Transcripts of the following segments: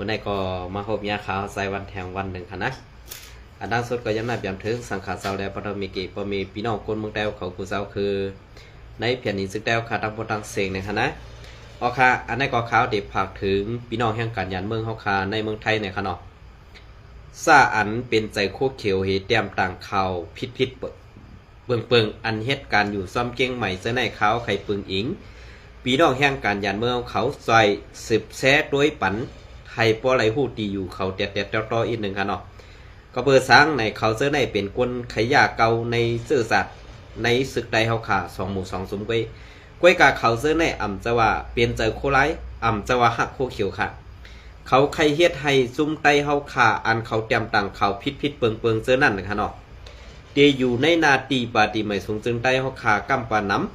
วันนี้ก็มาพบยาขาวใส่วันแทงวันหนึ่งค่ะนะอันดังสุดก็ยังน่าเปรียบถึงสังขารเสาแดงปฐมีกิปมีพี่น้องคนเมืองแต้วเขากูเสาคือในเพียรนิสึกแต้วค่ะทั้งบนทั้งเสียงในค่ะนะอ๋อค่ะอันนี้ก็ข่าวเด็ดผักถึงพี่น้องแห่งการยันเมืองเฮาค่ะในเมืองไทยในค่ะเนาะซาอันเป็นใจโคเขียวเหตุแต้มต่างข่าวพิษเปิงอันเหตุการณ์อยู่ซ้อมเก่งใหม่เสนในข่าวไข่ปึงอิงพี่น้องแห่งการยันเมืองเขาซอยสืบแซ่ด้วยปันไทยป้อไหลหูตีอยู่เขาเด็ดต่ออีกหนึ่งค่ะเนาะก็เปิดสร้างในเขาเสื้อในเป็นกวนขยะเก่าในเสื้อสัตว์ในศึกใดเฮาขา2 หมู่ 2สุมก้วยกาเขาเสื้อในอ่ำจะว่าเปลี่ยนเจอโคไลอ่ำจะว่าหักโคเขียวค่ะเขาใครเฮ็ดให้ซุ่มไตเฮาขาอันเขาเตรียมต่างเขาพิษเปิงเสื้อนั่นนะคะเนาะเดอยู่ในนาตีบาตีใหม่สูงจึงไตเฮาขากำปาน้ำ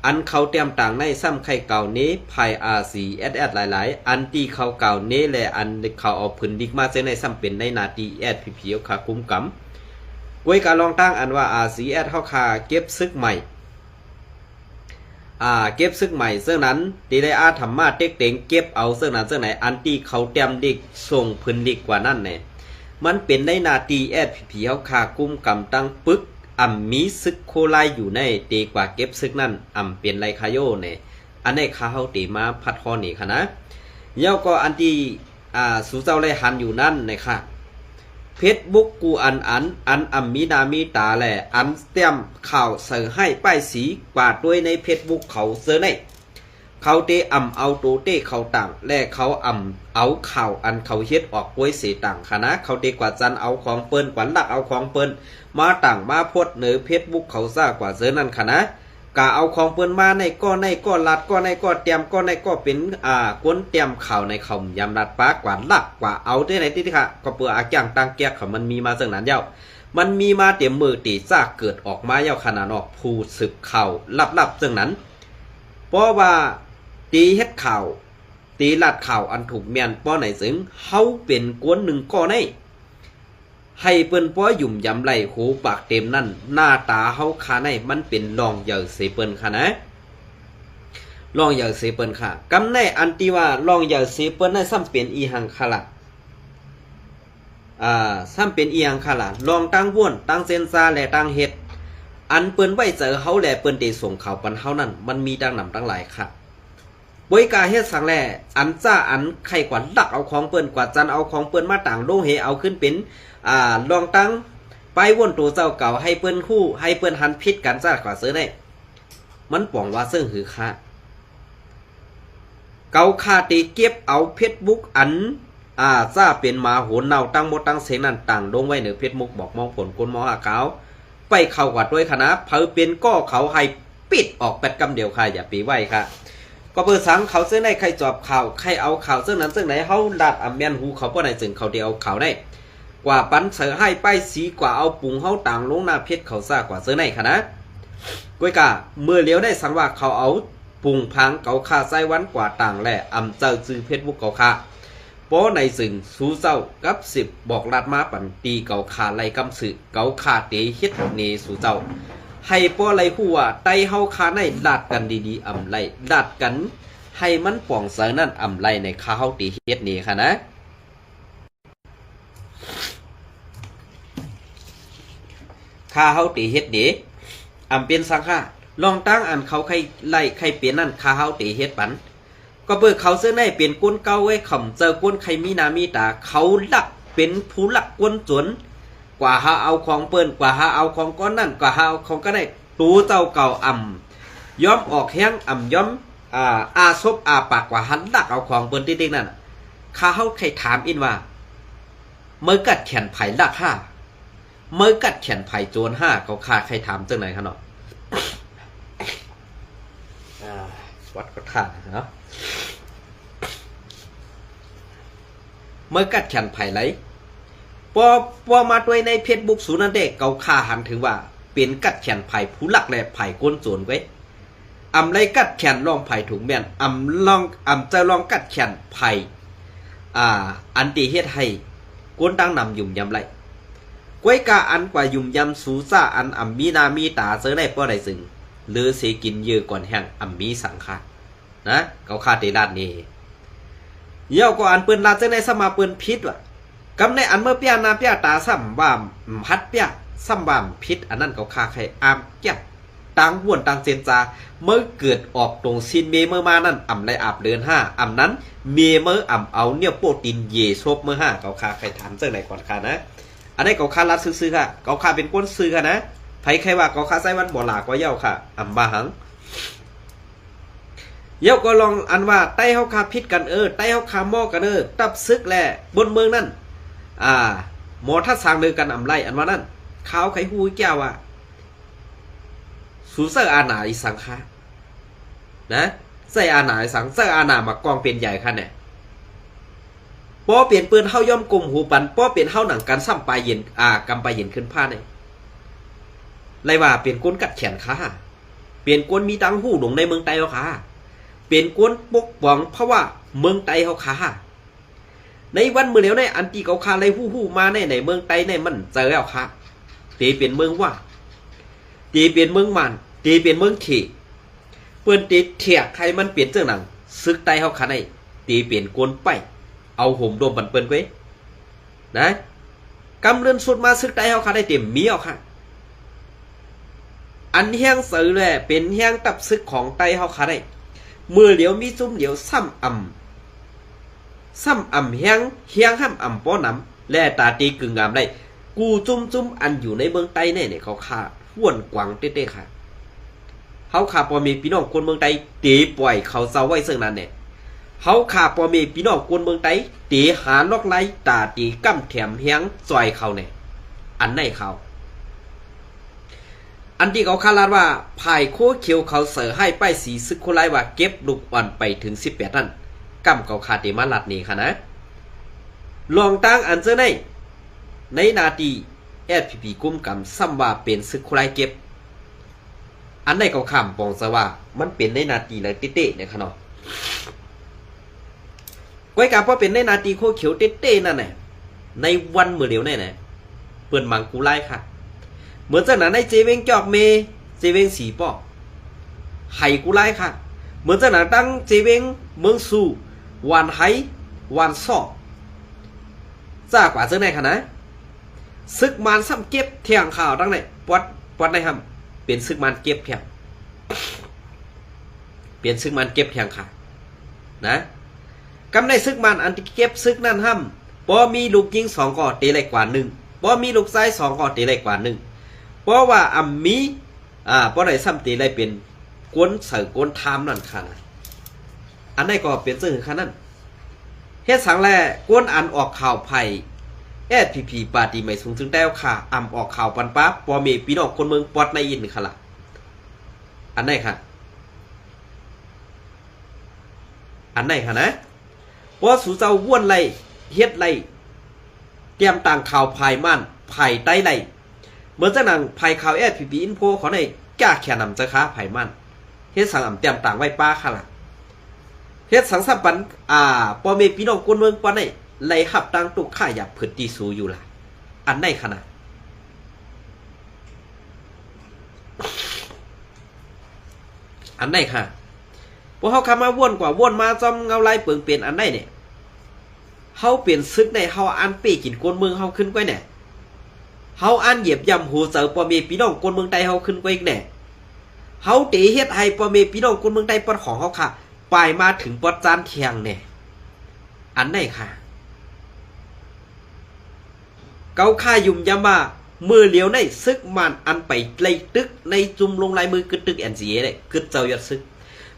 อันเขาเตรียมต่างในซ้ำไข่เก่านี้ภายRCSSหลายอันตีเขาเก่านี้และอันเขาเอาพื้นดิกมาเส้นในซ้ำเป็นในนาตีแอดเพียวขาคุ้มกำก้วยการลองตั้งอันว่าRCSSเฮาขาเก็บซึกใหม่เก็บซึกใหม่เสื้อนั้นตีได้ธรรมะเต็กเต็งเก็บเอาเสื้อนั้นเสื้อไหนอันตีเขาเตรียมดิกส่งพื้นดิกกว่านั่นเนี่ยมันเป็นในนาตีแอดเพียวขาคุ้มกำตั้งปึกมีซึกโคไลอยู่ในตีกว่าเก็บซึกนั่นเป็นไรคาโยเนี่ยอันนี้ข้าเฮาตีมาพัดคอนี่ค่ะนะเย้าก็อันที่สู่เจ้าไรหันอยู่นั่นนะคะเฟซบุ๊กกูอันมีนามีตาแหละอันเตรียมข่าวเสอให้ป้ายสีกวาดด้วยในเฟซบุ๊กเขาเสอในเขาเตเอาโตเตเขาต่างและเขาเอาข่าวอันเขาเฮ็ดออกไว้เสียต่างค่ะนะเขาเตกว่าจันเอาของเปิ้นกว่าลักเอาของเปิ้นมาต่างมาพดเหนือเฟซบุ๊กเขาซ่ากว่าเสือนั่นค่ะนะกะเอาของเปิ้นมาในก็ลัดก็ในก็เตรียมก็ในก็เป็นกวนเตรียมข่าวในเขายำรัดปากกว่าลักกว่าเอาได้ไหนที่ค่ะก็เปื่ออาอย่างตั้งแก้เขามันมีมาจากนั้นเย้ามันมีมาเต็มมือตีซ่าเกิดออกมาเย้าขนาดออกผู้สืบข่าวลับๆจากนั้นเพราะว่าตีเฮ็ดข่าวตีลัดข่าวอันถูกเมียนป้อไหนซึ่งเฮาเป็นกวนหนึ่งก้อในให้เปิ้นป้อหยุ่มยำไหลหูปากเต็มนั่นหน้าตาเฮาคาในมันเป็นลองเหยาเสเปิ้นค่ะนะลองเหยาเสเปิ้นค่ะกำในอันที่ว่าลองเหยาเสเปิ้นนั้นซ้ำเป็นอีหังคละซ้ำเป็นอีหังคละลองตั้งว่วนตั้งเซนซาและตั้งเฮ็ดอันเปิ้นไว้เจอเฮาแลเปิ้นได้ส่งข่าวปันเฮานั่นมันมีดังนำตั้งหลายค่ะบริการเฮ็ดสังแลอันจ้าอันไข่กว่าลักเอาของเปิ้นกว่าจันเอาของเปิ้นมาต่างโลงเฮเอาขึ้นเป็นลองตั้งไปวนตัวเจ้าเก่าให้เปิ้นคู่ให้เปิ้นหันพิษกันจ้ากว่าเสือได้มันป่องว่าซึ่งหือค่าเกาค่าตีเก็บเอาเฟซบุ๊กอันจ้าเป็นมาโหนเนาตั้งหมดตั้งเสียงนั่นต่างลงไว้เหนือเฟซบุ๊กบอกมองผลคนมองหาเขาไปเข้ากัดด้วยคณะเผอเป็นก็เขาให้ปิดออกแปดกำเดียวค่ะอย่าปีไว้ค่ะก็เปิดสังเขาเสื้อในใครจอบข่าวใครเอาข่าวเสื้อนั้นเสื้อไหนเขาดัดเมียนหูเขาป้อไหนจึงเขาเดียวข่าวได้กว่าปันเสือให้ป้ายสีกว่าเอาปุ่งเขาต่างลงหน้าเพชรเขาซ่ากว่าเสื้อในค่ะนะก้อยกาเมื่อเลี้ยวได้สังว่าเขาเอาปุ่งพังเกาคาไส้วันกว่าต่างแหละเจ้าซื้อเพชรบุกเกาคาป้อในสึงสู้เจ้ากับ10บอกลาดมาปันตีเกาคาไล่กำสือเกาคาเตะเฮ็ดเนสู้เจ้าให้ป้อไรหัวไตเฮาคาในดัดกันดีๆไรดัดกันให้มันป่องเสือนั่นไรในคาเฮาตีเฮ็ดนี่ค่ะนะคาเฮาตีเฮ็ดนี่เป็นสังฆาลองตั้งอันเขาใครไล่ใครเปลี่ยนนั่นคาเฮาตีเฮ็ดปันก็เบิกเขาเสื้อในเปลี่ยนก้นเก้าไว้ขำเจอก้นใครมีนามีตาเขาลักเป็นผู้ลักก้นจวนกว่าหาเอาของเปิ้นกว่าหาเอาของก้อนนั่นกว่าหาเอาของก็ได้ตูเจ้าเก่าย้อมออกแห้งย้อมซบปากกว่าหันลักเอาของเปิ้นติ๊กๆนั่นข้าเฮาใครถามอินว่าเมื่อกัดแขนไผ่ลักเมื่อกัดแขนไผ่โจรเขาขาใครถามจังไหนครับเนาะวัดก็ท่าเนาะเมื่อกัดแขนไผ่ไรพอมาด้วยในเฟซบุ๊กสูนันเด็กเกาข่าหันถึงว่าเป็นกัดแขนไผ่ผู้หลักและไผ่ก้นโจรไว้ไรกัดแขนลองไผ่ถุงแม่นจะลองกัดแขนไผ่อันตีเฮ็ดให้ก้นตั้งนำยุ่มยำไรก้วยกาอันกว่ายุ่มยำสูซ่าอันมีนามีตาเจอได้ป้อได้ซึ่งหรือเสกินเยอะก่อนแห่งมีสังฆานะเกาข่าเตลาดนี่ เย่าก็อันเปิ้นลาจังได๋สมาเปิ้นผิดว่ะกำในอันเมื่อเปียนาเปียตาซ้ำบ่ามพัดเปียซ้ำบ่ามผิดอันนั้นก็คาใครอามแก็บต่างว่วนต่างเจนจาเมื่อเกิดออกตรงซินเมเมื่อมานั่นอ่ำไรอาบเดือน5อ่ำนั้นเมเมื่ออ่ำเอาเนี่ยโปรตีนเยซบเมื่อ5เขาคาใครถามจังได๋ก่อนค่ะนะอันนี้เขาคารัดซื้อๆค่ะเขาคาเป็นก้นซื้อค่ะนะไผใครว่าเขาคาใส่วันบ่หลาก็เย่าค่ะอ่ำบาหังเย่าก็ลองอันว่าใต้เฮาคาพิษกันใต้เฮาคาหม้อกันตับซึกแลบนเมืองนั่นหมอทัดสร้างเลือกันอ่ำไรอันว่านั่นข้าวไข่หูแก้วว่าสูเซอร์อาณาอีสังค่ะนะเซอร์อาณาอีสังเซอร์อาณามากองเป็นใหญ่ค่ะเนี่ยป้อเปลี่ยนปืนเฮาย่อมกลมหูปันป้อเปลี่ยนเฮาหนังกันซ้ำปลายเย็นกำปลายเย็นขึ้นผ้าเนี่ยไรว่าเปลี่ยนก้นกัดแขนค่ะเปลี่ยนก้นมีตังหูหลงในเมืองไต้เฮาค่ะเปลี่ยนก้นปกป้องเพราะว่าเมืองไต้เฮาค่ะในวันเมื่อแล้วในอันตีเขาคาไรหู้มาในเมืองไต้ในมันเจอแล้วค่ะตีเปลี่ยนเมืองว่าตีเปลี่ยนเมืองมันตีเปลี่ยนเมืองเขเปิ้นตีเถียใครมันเปลี่ยนเจ้าหนังซึกไต้เฮาค่ะในตีเปลี่ยนกวนไปเอาห่มโดมบันเปิ้นไว้นะกำเรือนสุดมาซึกไต้เฮาค่ะได้เต็มมีเอาค่ะอันแห้งสื่อแหละเป็นแห้งตับซึกของไต้เฮาค่ะได้เมื่อเหลียวมีจุ่มเหลียวซ้ำแห้งห้ำป้อน้ำและตาตีกึ่งงามได้กูจุ่มอันอยู่ในเมืองไต้เนี่ยเขาฆ่าห้วนกวางเต้ๆค่ะเขาฆ่าปอมีพี่น้องคนเมืองไต้ตีปล่อยเขาเศร้าไว้ซึ่งนั้นเนี่ยเขาฆ่าปอมีพี่น้องคนเมืองไต้ตีหาล็อกไล่ตาตีกั้มแถมแห้งซอยเขาเนี่ยอันไหนเขาอันที่เขาคาดว่าภายโคเขียวเขาเสือให้ป้ายสีซึกโคไลว่าเก็บลูกอ่อนไปถึง18นั่นกำเขาคาเตมาลัดนี่ค่ะนะลองตั้งอันเจอในนาทีSPP กุมกำซ้ำว่าเป็นซึกโคไลเก็บอันใดเขาคำปองซะว่ามันเป็นในนาทีเลยเต้ๆเนี่ยค่ะเนาะก้อยกาเพราะเป็นในนาทีโคเขียวเต้ๆนั่นแหละในวันเมื่อเดียวนี่นะเปิ้นมังกูไล่ค่ะเหมือนจากนั้นในเจเวงจอกเมเจเวงสีปอกไห้กูไล่ค่ะเหมือนจากนั้นตั้งเจเวงเมืองซูวานไห้วานซอกจ้ากว่าเจ้าไหนค่ะนะซึกมันซ้ำเก็บเที่ยงข่าวตั้งไหนปอดในห้ำเป็นซึกมันเก็บเที่ยงเปลี่ยนซึกมันเก็บเที่ยงค่ะนะกำในซึกมันอันที่เก็บซึกนั่นห้ำพอมีลูกยิง2ก่อตีเล็กกว่า1พอมีลูกไส้2ก่อตีเล็กกว่า1เพราะว่ามีเพราะไหนซ้ำตีอะไรเป็นกวนเสือกวนทามนั่นค่ะนะอันไหนก็เป็นซึ่งค่ะนั่นเฮ็ดสังแลกวนอันออกข่าวไผ่SPP ปาร์ตี้ไม่สูงถึงแต้วค่ะอำออกข่าวปันปั๊บปอเมพี่น้องคนเมืองปอดในยินค่ะล่ะอันไหนค่ะนะเพราะสู่เจ้าว่วนไรเฮ็ดไรเตรียมต่างข่าวภายม่านภายใต้ไรเหมือนจะนั่งภายข่าวSPP อินโฟขอในกล้าแค่นำจะค้าภายม่านเฮ็ดสังอำเตรียมต่างไว้ป้าค่ะล่ะเฮ็ดสังสัมปันปอเมพี่น้องคนเมืองปอดในไล่หับตังตุกข่าหยับพื้นที่สูอยู่ล่ะอันไหนขนาดอันไหนค่ะพวกเขาคำมาว่นกว่าว่นมาจอมเงาไล่เปิงเปลี่ยนอันไหนเนี่ยเขาเปลี่ยนซึกในเขาอันเป้กินกวนเมืองเขาขึ้นก้อยเนี่ยเขาอันเหยียบย่ำหูเสือปอเมพี่น้องกวนเมืองไทยเขาขึ้นก้อยเนี่ยเขาเตะเฮ็ดให้ปอเมพี่น้องกวนเมืองไทยปอดของเขาค่ะไปมาถึงปอดจานเทียงเนี่ยอันไหนค่ะเกาค่ายุ่มยามามือเหลียวในซึกมันอันไปไล่ตึกในจุ่มลงลายมือกึดตึกNCAเลยกึดเจ้ายัดซึก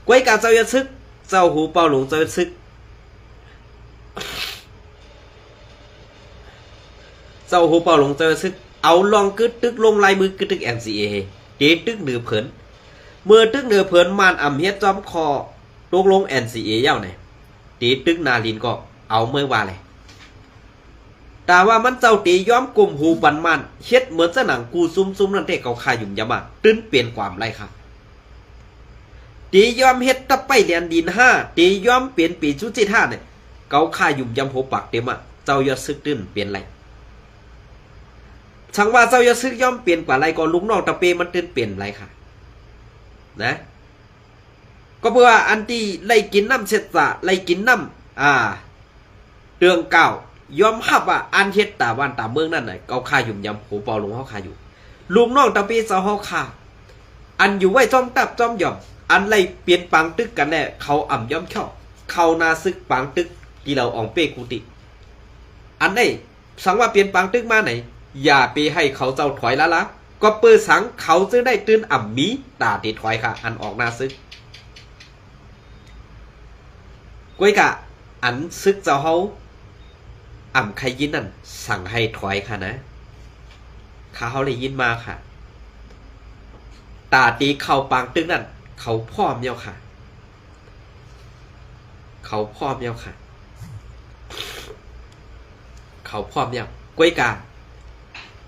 ก้อยการเจ้ายัดซึกเจ้าหูเป่าหลงเจ้ายัดซึกเจ้าหูเป่าหลงเจ้ายัดซึกเอาลองกึดตึกลงลายมือกึดตึกNCAเดตึกเหนือเผินเมื่อตึกเหนือเผินมันอ่ำเฮ็ดจอมคอลงNCA เย้าเนี่ยเดตึกนาลินก็เอาเมื่อว่าเลยแต่ว่ามันเจ้าตีย้อมกลุ่มหูบันมันเฮ็ดเหมือนจะหนังกูซุ่มนั่นเด็กเขาคายยุ่มยามาตื้นเปลี่ยนความไรครับตีย้อมเฮ็ดตะไปเรียนดิน5ตีย้อมเปลี่ยนปีชุดที่5เนี่ยเขาคายยุ่มยำโหปักเต็มอ่ะเจ้ายอดซึกตื้นเปลี่ยนไรช่างว่าเจ้ายอดซึกย้อมเปลี่ยนกว่าไรก่อนลุงนอกตะเปมันตื้นเปลี่ยนไรค่ะนะก็เพื่ออันที่ไล่กินน้ำเสร็จจะไล่กินน้ำ ตืองเก่ายอมรับว่าอันเฮ็ดตาบ้านตาเมืองนั่นน่ะเกาคายุ่มยำโหเปาลงเฮาคาอยู่ลูกน้องตะปีเซาเฮาคาอันอยู่ไว้จ้อมตับจ้อมหย่อมอันไรเปลี่ยนปังตึกกันแน่เขาอ่ำย่อมเข้าเขานาซึกปังตึกที่เราอองเป้กูติอันไหนสังว่าเปลี่ยนปังตึกมาไหนอย่าไปให้เขาเจ้าถอยละก็เปิดสังเขาจึงได้ตื่นอ่ำมีตาติถอยค่ะอันออกนาซึกก้วยกะอันซึกเจ้าเฮาอ่ำใครยินนั่นสั่งให้ถอยค่ะนะข้าเขาเลยยินมาค่ะตาตีเข้าปังตึกนั่นเขาพร้อมเยาค่ะเขาพร้อมเยาค่ะเขาพร้อมเยาก้วยกา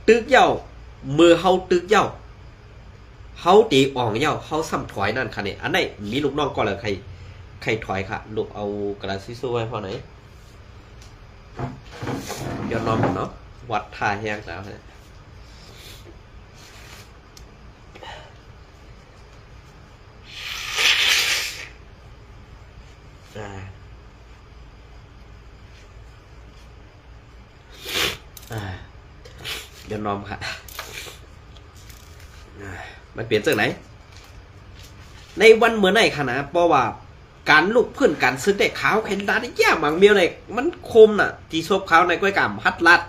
ตึกเยามือเฮาตึกเยาเฮาตีอ่องเยาเฮาซ้ำถอยนั่นค่ะเนี่ยอันไหนมีลูกน้องก็เลยใครถอยค่ะลูกเอากระดาษซิซูไว้พอไหนเดี๋ยวนอนเนาะวัดท่าแห้งแล้วเนี่ยเดี๋ยวนอนค่ะมันเปลี่ยนจากไหนในวันเหมือนไหนค่ะนะเพราะว่าการลุกเพื่อนการซื้อแต่ขาวแข็งดาได้ยากบางเมียวเลยมันคมน่ะที่ชบขาวในก้อยกามพัดลัด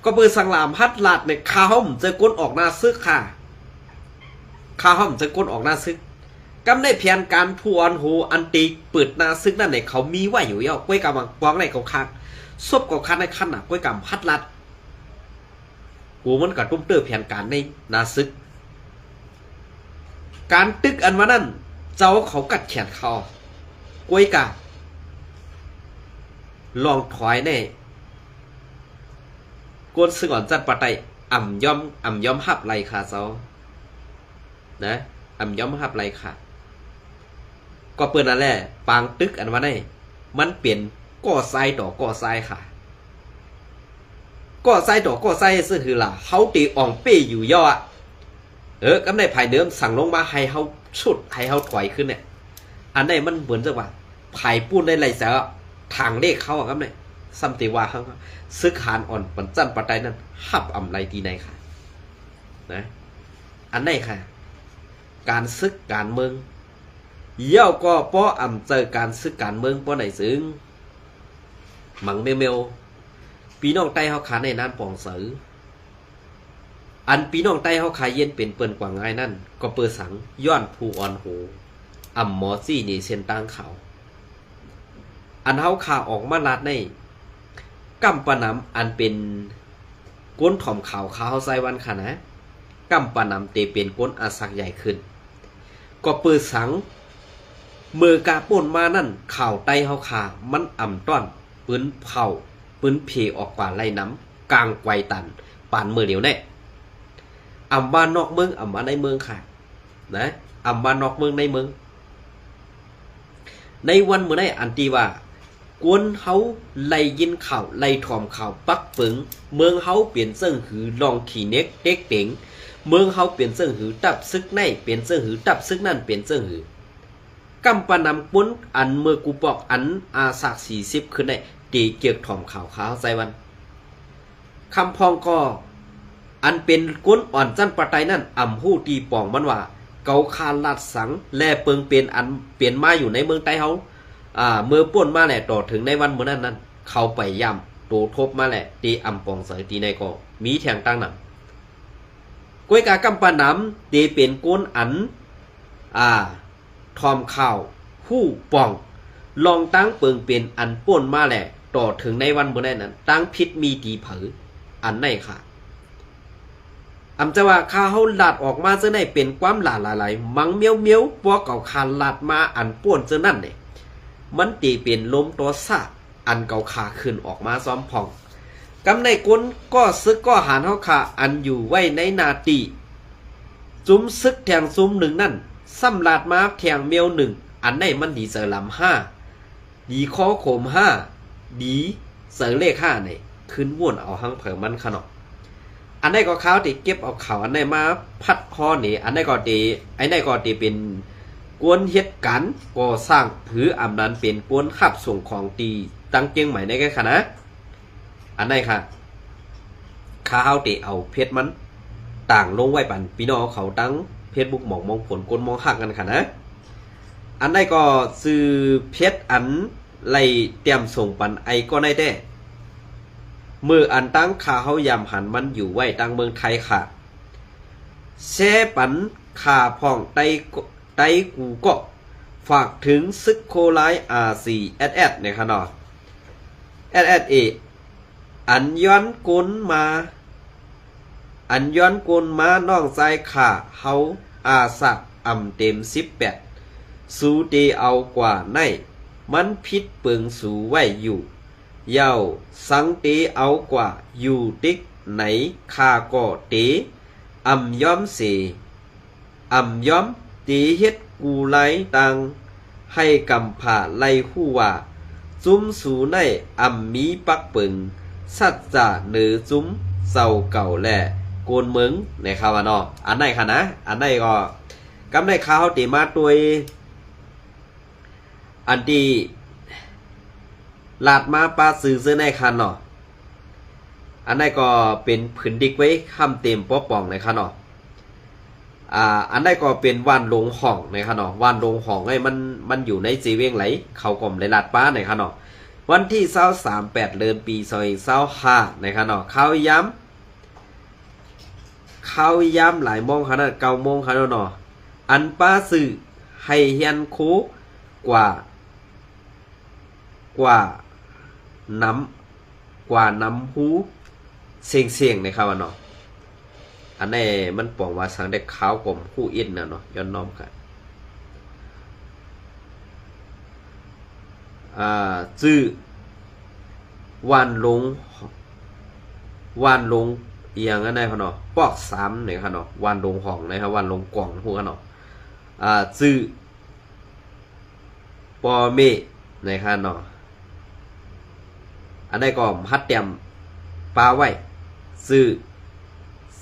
ก็เปิดสังลามพัดลัดในข้าวมจะก้นออกหน้าซึกค่ะข้าวมจะก้นออกหน้าซึกกำได้เพียงการทวนโหอันตีเปิดหน้าซึกนั่นในเขามีไว้อยู่ย่อก้อยกามปองในเขาคักซบกับคันในขั้นน่ะก้อยกามพัดลัดกูมันกับตุ้มเตอร์เพียงการในหน้าซึกการตึกอันว่านั่นเจ้าเขากัดแขนเขากวยกาลองถอยแน่กวนซึ่งอ่อนจัดปะไตอ่ำย่อมหับไหลค่ะเจ้านะอ่ำย่อมหับไหลค่ะก็เปิดนั่นแหละปางตึกอันว่าไงมันเปลี่ยนก่อทรายต่อก่อทรายค่ะก่อทรายต่อก่อทรายซึ่งคือล่ะเขาตีอ่องเป้อยู่ย่อกำในภายเดิมสั่งลงมาให้เขาชุดให้เขาถอยขึ้นเนี่ยอันไหนมันเหมือนจะว่าภายปูนได้ไรเสียทางเลขเขาอะครับเนี่ยซัมติว่าเขาซึกหานอ่อนปันจันปัตไตนั้นหับอ่ำไรตีในค่ะนะอันไหนค่ะการซึกการเมืองเย่าก็ป้ออ่ำเจอการซึกการเมืองป้อไหนซึ้งหมังเมียวปีน้องไต้เขาขาในนั้นปองเสืออันปีน้องไต้เขาขายเย็นเป็นเปิ้นกว่าง่ายนั่นก็เปิดสังย้อนผู้อ่อนโหอ่ำหมอซี่นี่เส้นตั้งเขาอันเขาขาออกมาลาดในกัมปนำอันเป็นก้นถ่อมข่าวเขาใส่วันค่ะนะกัมปนำเตเป็นก้นอาศักใหญ่ขึ้นก็เปิดสังมือกาป่นมานั่นข่าวไต้เขาขามันอ่ำต้อนปืนเผาปืนเพออกกว่าไล่น้ำกลางไกวตันปานมือเหลียวแน่อ่ำบ้านนอกเมืองอ่ำบ้านในเมืองค่ะนะอ่ำบ้านนอกเมืองในเมืองในวันเมื่อไหร่อันตีว่ากวนเฮาไล่ยินข่าวไล่ถ่อมข่าวปักปึงเมืองเฮาเปลี่ยนเสิ่งหือลองขี่เน็กเด็กเต็งเมืองเฮาเปลี่ยนเสิ่งหือตับซึกในเปลี่ยนเสิ่งหือตับซึกนั่นเปลี่ยนเสิ่งหือกำปนำปุ้นอันเมื่อกูปอกอันอาสัก40ขึ้นได้ตีเกี่ยวถ่อมข่าวขาวใจวันคำพองก็อันเป็นก้นอ่อนจันปะไตนั่นอ่ำหู้ตีป่องมันว่าเกาคาลาดสังแลเปิงเป็นอันเปลี่ยนมาอยู่ในเมืองไต้เฮาเมื่อป่วนมาแหละต่อถึงในวันเมื่อนั้นเขาไปย่ำโตทบมาแหละตีอ่ำปองเสยตีในก็มีแทงตั้งหนังก้วยกากำปะน้ำตีเป็นก้นอันทอมข่าวหู้ป่องลองตั้งเปิงเป็นอันป่วนมาแหละต่อถึงในวันเมื่อนั้นตั้งพิษมีตีเผออันไหนค่ะอำจะว่าข้าเขาหลาดออกมาเจ้าไหนเป็นความหลาหลายมังเมียวเมียวพวกเก่าคาหลาดมาอันป่วนเจ้านั่นเนี่ยมันตีเป็นลมตัวซาอันเก่าขาขึ้นออกมาซ้อมพองกำในก้นก็ซึกก็หานเขาขาอันอยู่ไว้ในนาตีจุ้มซึกแทงซุ้มหนึ่งนั่นซ้ำลาดมาแทงเมียวหนึ่งอันไหนมันดีเสือลำ5ดีข้อโขม5ดีเสือเลข5เนี่ยขึ้นว่นเอาหังเผิมมันขนมอันไหนก็ข้าวตีเก็บเอาข่าวอันไหนมาพัดคอหนีอันไหนก็ตีเป็นกวนเฮ็ดกันก่อสร้างผืออำนั้นเป็นกวนขับส่งของตี ตั้งเกียงใหม่ในแก่ค่ะนะอันไหนค่ะข้าเฮาเตะเอาเพชรมันต่างลงไว้ปันพี่น้องเขาตั้งเพชรบุกหมองมองผลกลมองหักกันค่ะนะอันไหนก็ซื้อเพชรอันไล่เตรียมส่งปันไอก็ได้แต่มืออันตั้งข้าเฮายำหันมันอยู่ไว้ตั้งเมืองไทยค่ะแช่ปันขาพ่องไตกูก็ฝากถึงซึกโคไลR4SS เนี่ยค่ะเนาะ SSA อันย้อนกุนมาน้องใจขาเฮาอาสักอำเต็ม18สูเตเอากว่าในมันพิษเปิงสูไว้อยู่เย้าสังเตเอากว่าอยู่ติ๊กไหนคาก็เตอำย้อมเสอำย้อมตีเฮ็ดกูไลตังให้กำผ่าไลหู้ว่าจุ้มสูในอำมีปักเปิงสัจจะเนือจุ้มเศร้าเก่าแหล่โกนเมืองในคาวานออันไหนค่ะนะอันไหนก็กำได้ข้าวตีมาตัวอันที่ลาดมาปลาซื้อเสื้อในคันเนาะอันไหนก็เป็นผืนดิกไว้ค้ำเต็มป๊อป่องในคันเนาะอันใดก็เป็นว่านลงห้องนะครับเนาะว่านลงห้องไอ้มันอยู่ในจีเวงไหลเขากลมในลาดป้านะครับเนาะวันที่23 8เดือนปี25นะครับเนาะข้าวย้ำหลายโมงขนาด9 โมงขนาดเนาะอันป้าสื่อให้เฮียนคูกว่าน้ำหูเสียงนะครับเนาะอันนี้มันปองว่าสังเด็กขาวกลมคู่อินนะเนาะย้อนน้อมกันจื้อวานลงอย่างนั้นได้ค่ะเนาะปอก3เนี่ยค่ะเนาะวานลงห้องนะครับวานลงกล่องพวกค่ะเนาะจื้อปอเมนะครับเนาะอันนี้ก็ฮัดเตรียมปลาไว้จื้อ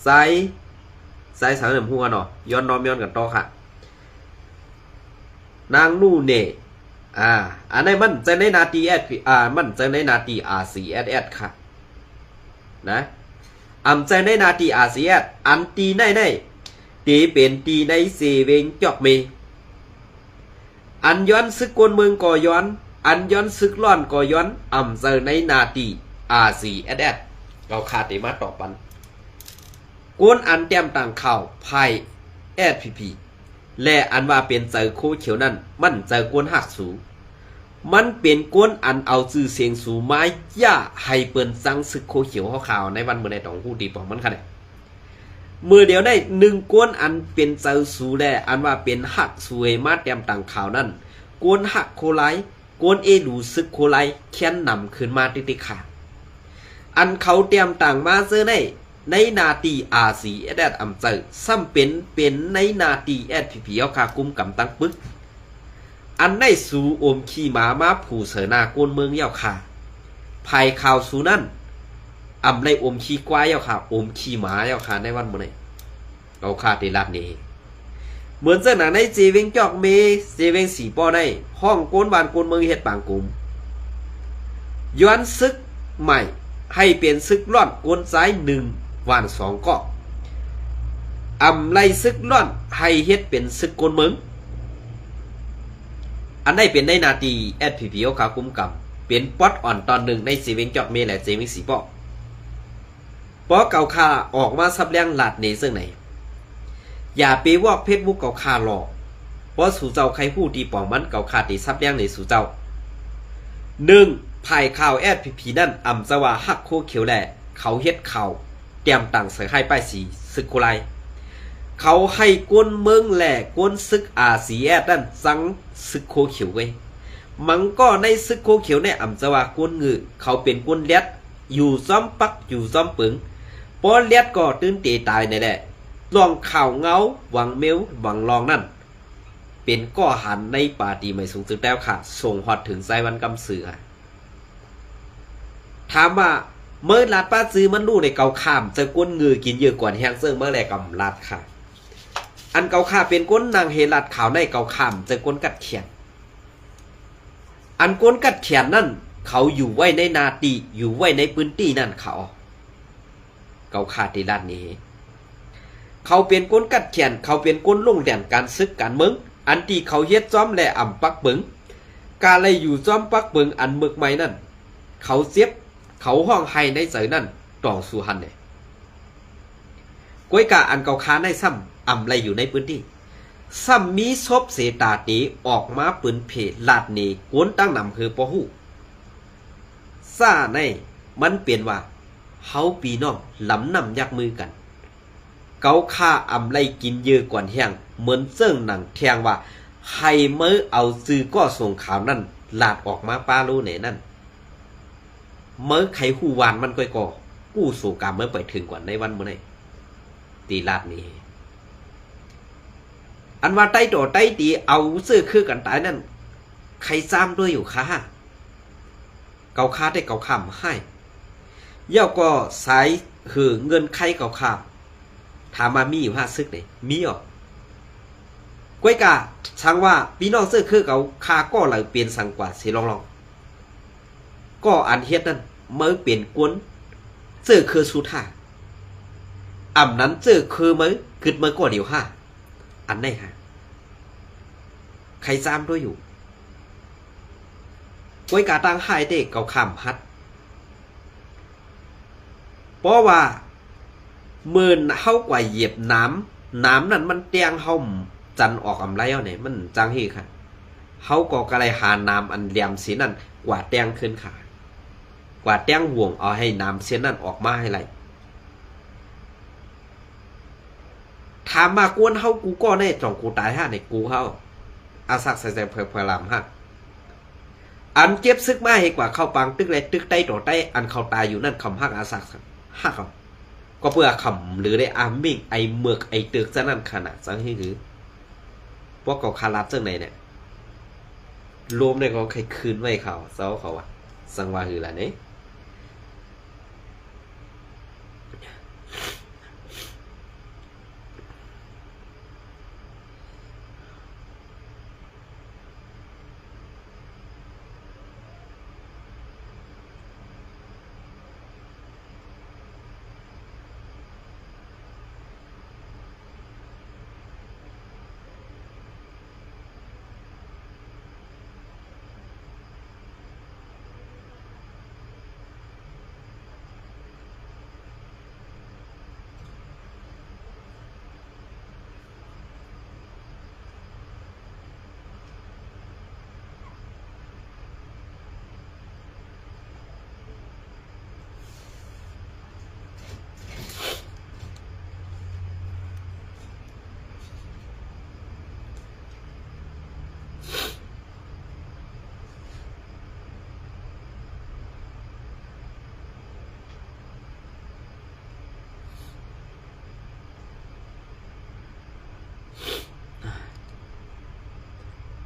ไซส์สังเกตหัวเนาะย้อนน้อมย้อนกันต่อค่ะนางนู่เน่อันนี้มันจะในนาทีมันจะในนาที R4SS ค่ะนะใจในนาที R4SS อันตีในตีเป็นตีในเซเวงจอกเมอันย้อนซึกกวนเมืองก่อย้อนอันย้อนซึกร้อนก่อย้อนใจในนาที R4SS เราขาดตีมาต่อปันกวนอันเตรียมต่างข่าวไพ่ SPP และอันว่าเป็นเจอโคเขียวนั่นมันเจอกวนหักสูมันเป็นกวนอันเอาชื่อเสียงสูไม้ย่าให้เปิ้นสังศึกโคเขียวข่าวในวันเมื่อในตองหูดีปองมันค่ะเนี่ยมือเดียวได้1กวนอันเป็นเจอสูแลอันว่าเป็นหักสวยมาเตรียมต่างข่าวนั่นกวนหักโคไลกวนดูซึกโคไลแค้นนำขึ้นมาติค่ะอันเขาเตรียมต่างมาเจอในนาที R4SS เจอซ้ำเป็นในนาที SPP เอาค่ะกุมกำตั้งปึกอันได้สูอมขี่หมาผู้เสนากวนเมืองเย้าค่ะภายข่าวสูนั่นได้อมขี่กวายเย้าค่ะอมขี่หมาเย้าค่ะในวันมื้อนี้เอาค่ะที่ลาดนี้เหมือนเจ้าหน้าในเจเวงจอกเมเจเวงสีป้อในห้องโกนบ้านโกนเมืองเฮ็ดปางกุมย้อนซึกใหม่ให้เป็นซึกร้อนกวนซ้าย1วัน2ก็ไล่ซึกร้อนให้เฮ็ดเป็นซึกกวนเมืองอันได้เป็นในนาที SPP เอาขาคุ้มกับเป็นป๊อตอ่อนตอนหนึ่งในสีเวงจอดเมและเจมิงสีป้อเพราะเก่าคาออกมาซับแรงหลาดเนซึ่งไหนอย่าไปวอกเพชรบุกเก่าคาหลอกเพราะสู่เจ้าใครพูดตีป่องมันเก่าคาตีซับแรงในสู่เจ้า1ภายข่าว SPP นั่นสว่าหักโคเขียวแหละเขาเฮ็ดข่าวเตรียมต่างใส่ให้ป้ายสีซึกโคไลเขาให้กวนเมืองแหล่กวนซึกR4SSนั่นสังซึกโคเขียวไว้มันก็ในซึกโคเขียวในจะว่ากวนงือเขาเป็นกวนเลียดอยู่ซ้อมปักอยู่ซ้อมปึงพอเลียดก็ตื่นเตตายในแหละลองข่าวเงาหวังเมลหวังลองนั่นเป็นก้อหันในป่าตีไม่สูงสุดแล้วค่ะส่งฮอดถึงไซวันกำเสือถามว่าเมื่อลาดป้าซื้อมันรู้ในเกาข้ามจะก้นเงือกินเยอะกว่าแห้งเซิงเมื่อไรกำลาดค่ะอันเกาข้าเป็นก้นนางเฮลัดขาวในเกาข้ามจะก้นกัดเขียนอันก้นกัดเขียนนั่น เขาอยู่ไว้ในนาตีอยู่ไว้ในพื้นที่นั่นเขาขาดที่ด้านนี้เขาเป็นคนกัดเขียนเขาเป็นคนลงแหลนการซึกการเมืองอันที่เขาเฮ็ดจ้อมและอ่ำปักเบิงกาเลยอยู่จ้อมปักเบิงอันเมึกใหม่นั่นเขาเสียบเขาห้องไห้ในใจนั่นต่อสู่หันเนี่ยก้วยกาอันเก่าค้าในซ้ำอ่ำไรอยู่ในพื้นที่ซ้ำมีศพเสตาตีออกมาปืนเพลลาดนีกวนตั้งนำคือปอหูซ่าในมันเปลี่ยนว่าเฮาปีน้องลำนำยักมือกันเกาฆ่าอ่ำไรกินเยอะกว่าแห้งเหมือนเสื่องหนังแทงว่าใครเมื่อเอาซื้อก็ส่งข่าวนั่นลาดออกมาป้ารู้ไหนนั่นเมื่อใครหูวานมันก็กู้สู่กรรมเมื่อไปถึงกว่าในวันเมื่อไหร่ตีลาดนี้อันว่าใต้ต่อใต้ตีเอาซื้อคือกันตายนั่นใครซ้ำด้วยอยู่ค่ะเกาค่าได้เกาคำให้เย่าก็สายคือเงินใครเกาคำถามมามีอยู่5ซึกเนี่ยมีอ่ะก้วยกาช่างว่าพี่น้องซื้อคือเกาคาก็เลยเปลี่ยนสังกว่าสิลองก็อันเฮ็ดนั่นเมื่อเปลี่ยนกวนซื้อคือสุธาอ่ำนั้นซื้อคือเมื่อคิดเมื่อก็เดียวอันไหนใครซ้ำด้วยอยู่ก้วยกาตั้งให้เด็กเกาคำพัดเพราะว่ามื่นเฮากว่าเหยียบน้ำนั่นมันเตียงเฮาจันออกอำไรเอาเนี่ยมันจังฮีค่ะเฮาก็กระไรหาน้ำอันเหลี่ยมสีนั่นกว่าเตียงขึ้นขากว่าเตียงห่วงเอาให้น้ำเส้นนั่นออกมาให้ไรถามมากวนเฮากูก็แน่จ่องกูตายในกูเฮาอาซักใส่เพลลำอันเจ็บซึกมาให้กว่าเข้าปังตึกเลยตึกใต้ต่อใต้อันเขาตายอยู่นั่นคำฮักอาซักเขาก็เพื่อคำหรือได้อามิ่งไอเมือกไอตึกซะนั่นขนาดสังที่คือพวกเขาคาราบเจ้าไหนเนี่ยรวมได้เขาใครคืนไว้เขาเซาเขาอะสังวาคืออะไรเนี่ย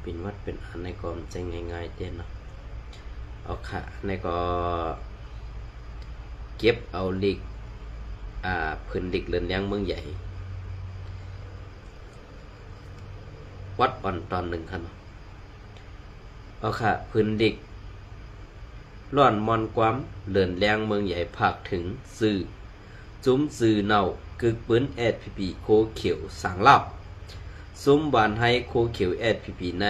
เป็นวัดเป็นอันในกรมใจง่ายๆเด่นเนาะเอาค่ะในก็เก็บเอาลิกพื้นลิกเรือนเลี้ยงเมืองใหญ่วัดอ่อนตอนหนึ่งค่ะเนาะเอาค่ะพื้นลิกร่อนมอนความเรือนเลี้ยงเมืองใหญ่ภาคถึงสื่อจุ้มสื่อเน่ากึกปืนSPPโคเขียวสังเล่าซุ้มบานให้โคเขียวSPPใน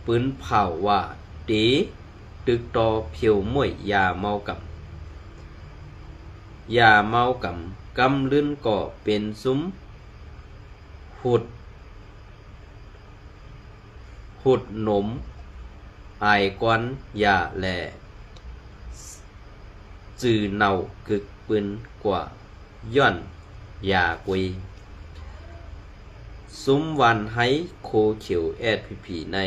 ปืนเผาว่าตีตึกต่อเพียวมวยยาเมากำกำลื่นก่อเป็นซุ้มหุดหนมอายกวนยาแหล่จือเน่ากึกปืนกว่าย่อนยากุยซุ้มวันให้โคเขียวSPPใน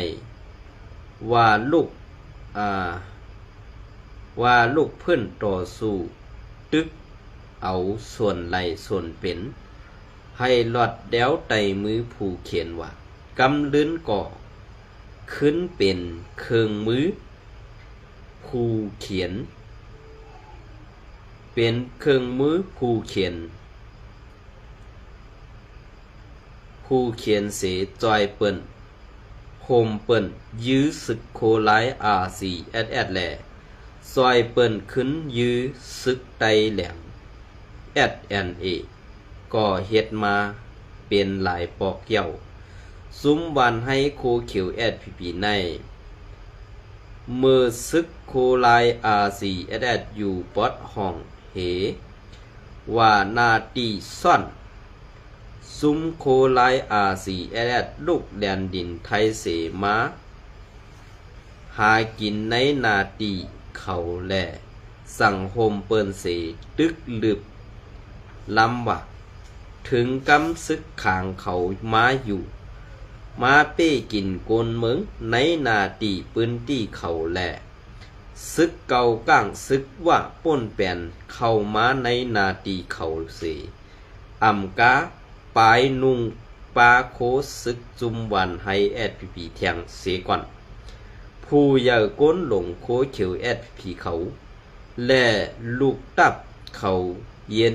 ว่าลูกเพื่อนต่อสู้ตึกเอาส่วนไหลส่วนเป็นให้หลอดเดวไตมือผู้เขียนว่ากำลื่นก่อขึ้นเป็นเครื่องมือผู้เขียนเป็นเครื่องมือผู้เขียนเสจอยเปิ้นโฮมเปิ้นยื้อสึกโคไลRCSS แหล่ ซอยเปิ้นขึ้นยื้อซึกไตแหลม SNA ก็เฮ็ดมาเป็นหลายปอกเกี่ยวซุ้มวันให้โคเขียว SPP ในมือซึกโคลาย RCSS อยู่ปอดห้องเหว่านาตีซ่อนซุ้มโคลาย RCSS ลูกแดนดินไทยเสมาหากินในนาตีเขาแลสั่งโฮมเปิ้นเสตึกลึบลำว่าถึงกำซึกขางเขามาอยู่มาเป้กินโกนเมืองในนาตีปืนตีเขาแลซึกเก่าก้างซึกว่าป้นแปนเข้ามาในนาตีเขาเสอำกาปายนุงปาโคซึกจุมวันให้ SPP เทียงเสก่อนผู้ใหญ่ก้นหลงโคเขียว SPP เขาและลูกตับเขาเย็น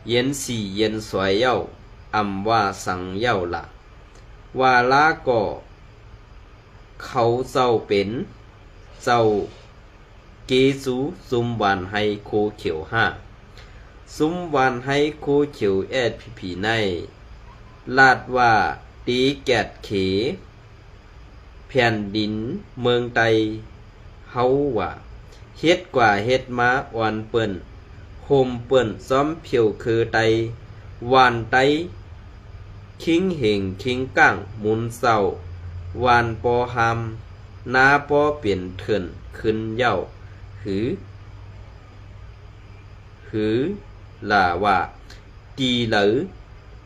เย็นสวยเย้าอำว่าสังเย้าละว่าลาก็เขาเจ้าเป็นเจ้าเกซูซุมวันให้โคเขียวซุมวันให้โคเขียว SPP ในลาดว่าตีแกดเขแผ่นดินเมืองไตเฮาว่าเฮ็ดกว่าเฮ็ดมาอ่อนเปิ้นโฮมเปิ้นซ้อมเพียวคือไตวานไตคิงเหงคิงก้างหมุนเศร้าวานปอหามนาปอเปลี่ยนเถินขึ้นเย้าหือล่าว่าตีเหลอ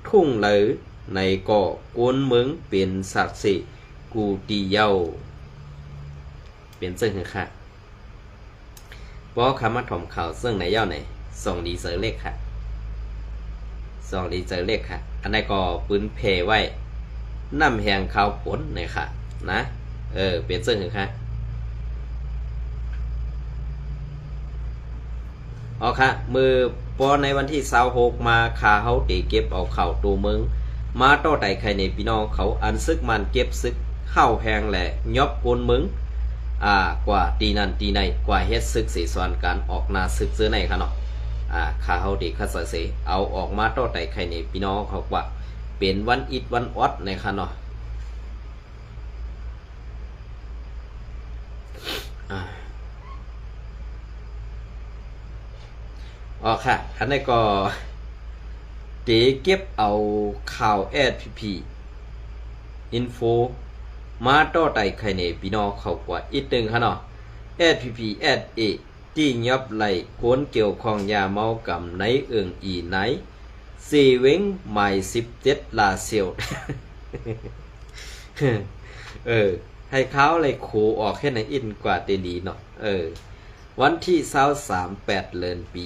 ทุ่งเหลอในก่อกวนเมืองเป็นศักดิ์สิกูตีเย้าเป็นซึ่งค่ะเพราะคำมาถ่อมข่าวซึ่งในเย้าไหนส่งดีเสือเล็กค่ะส่งดีเสือเล็กค่ะอันนี้ก็ปืนเพไว้น้ำแหงข่าวผลเนี่ยค่ะนะเป็นซึ่งค่ะอ๋อค่ะมือปอในวันที่26มาคาเฮาตีเก็บเอาเข่าตัวเมืองมาต่อไต่ใครในพี่น้องเขาอันซึกมันเก็บซึกเข้าแหงแหละยอบโกนเมืองกว่าตีนันตีในกว่าเฮ็ดซึกเสียส่วนการออกนาซึกซื้อในค่ะเนาะข้าเฮาดีคัสเสเอาออกมาต่อไต่ใครในพี่น้องเขาว่าเป็นวันอิดวันออดในค่ะเนาะอ๋อค่ะอันนี้ก็ตีเก็บเอาข่าว SPP info มาต่อไต่ใครในพี่น้องเขากว่าอีกนึงค่ะเนาะ SPP SA ที่ยับไหลโกนเกี่ยวของยาเมากำในเอิงอีไหนซีเวงใหม่17ลาเซียว ให้เขาเลยโคออกแค่ไหนอินกว่าเตดีเนาะวันที่23 8เดือนปี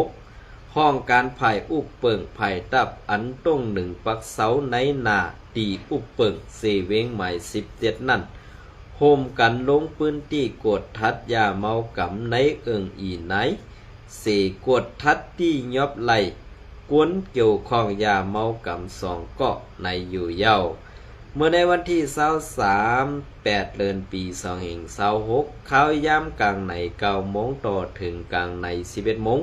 2526ห้องการไผ่อุบเปิงไผ่ตับอันต้ง1ปักเสาในนาตีอุบเปิงเซเวงใหม่17นั่นโฮมกันลงพื้นที่กดทัดยาเมากำในเอิงอีไหนเสกดทัดที่ยอบไหลกวนเกี่ยวข้องยาเมากำ2เกาะในอยู่เย้าเมื่อในวันที่23 8เดือนปี2526เข้าย่ำกลางใน9 โมงต่อถึงกลางใน11 โมง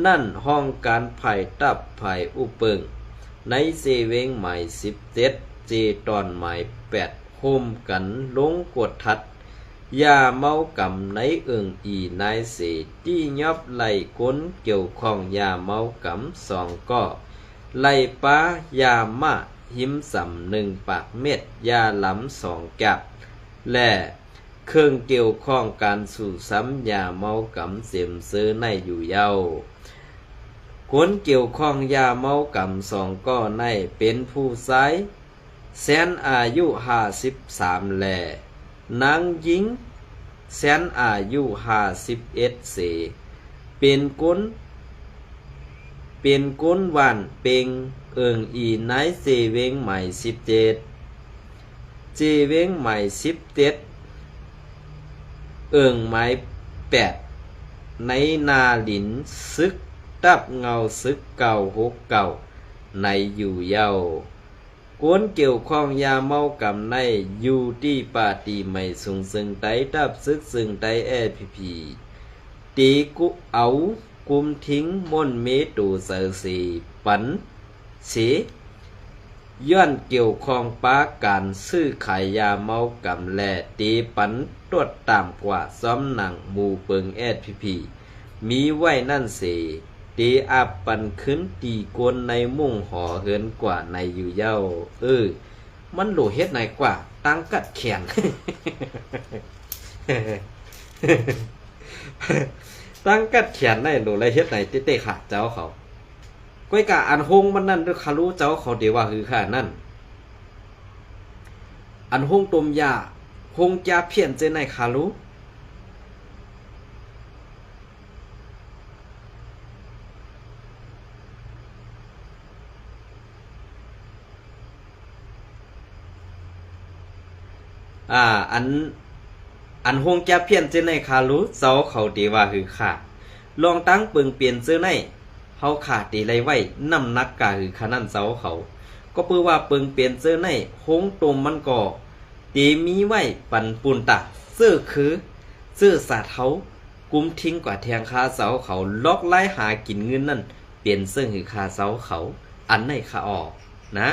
นั่นห้องการไผ่ตับไผ่อุเปิงในเซเวงใหม่17เจตอนใหม่8โฮมกันลงกดทัดยาเมากำในเอิงอีนายเสที่ยอบไหลก้นเกี่ยวข้องยาเมากำ2ก็ไหลป้ายามาหิมสำ1 ปากเม็ดยาหลำ2 กับและเครื่องเกี่ยวข้องการสู่ซ้ำยาเมากำเสียมซื้อในอยู่เย้าคนเกี่ยวข้องยาเมากำ2ก็ในเป็นผู้ชายแสนอายุ53แลนางหญิงแสนอายุ51เสเป็นก้นหวานเป็งเอิงอีนายเจเวงใหม่17เจเวงใหม่17เอิงไม้8ในนาหลินซึกตับเงาซึกเก่า6 เก่าในอยู่เย้า กวนเกี่ยวข้องยาเมากำในอยู่ที่ปาตีไม่สูงซึ่งไตดับซึกซึ่งไตแอพีพีตีกุเอากุมทิ้งม่นเมตูเสอสีปันเสย้อนเกี่ยวข้องปาการซื้อขายยาเมากำแลตีปันตรวจตามกว่าซ้อมหนังหมู่เปิงแอพีพีมีไว้นั่นเสตีอาปันขึ้นตีกวนในมุ่งหอเหินกว่าในอยู่เย้ามันโหลเฮ็ดไหนกว่าตั้งกัดแขน ตั้งกัดแขนในโหลไรเฮ็ดไหนเต้ๆขาเจ้าเขาก้อยกะอันหงมันนั่นด้วยคารู้เจ้าเขาเดี๋ยวว่าคือข้านั่นอันหงตมยาหงจาเพี้ยนเจในคารู้อันหงจะเพี้ยนเจอในคารู้เจ้าเขาดีว่าคือขาลองตั้งเปิงเปลี่ยนเจอในเฮาขาดตีไรไว้น้ำหนักกะคือขนาดเจ้าเขาก็เพื่อว่าเปิงเปลี่ยนเจอในหงตมมันก็ตีมีไว้ปันปูนตาเสื้อคือเสื้อสาเท้ากุมทิ้งกว่าแทงคาเสาเขาล็อกไล่หากินเงินนั่นเปลี่ยนเสื้อคือคาเสาเขาอันในคาออกนะ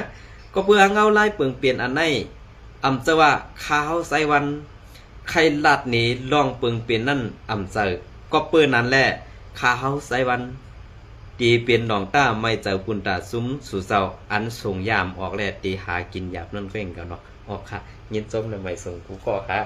ก็เพื่อเงาไล่เปิงเปลี่ยนอันในจะว่าข้าวไซวันใครลัดนี้ลองเปิงเปลี่ยนนั่นเจอก็เปิ้นนั้นแหละข้าวไซวันตีเปลี่ยนดองต้าไม่เจอปุนตาซุ้มสู่เจ้าอันส่งยามออกแลตีหากินหยาบนั่นเฟ้งกันเนาะออกค่ะยินจมเลยไม่ส่งกูก็ค่ะ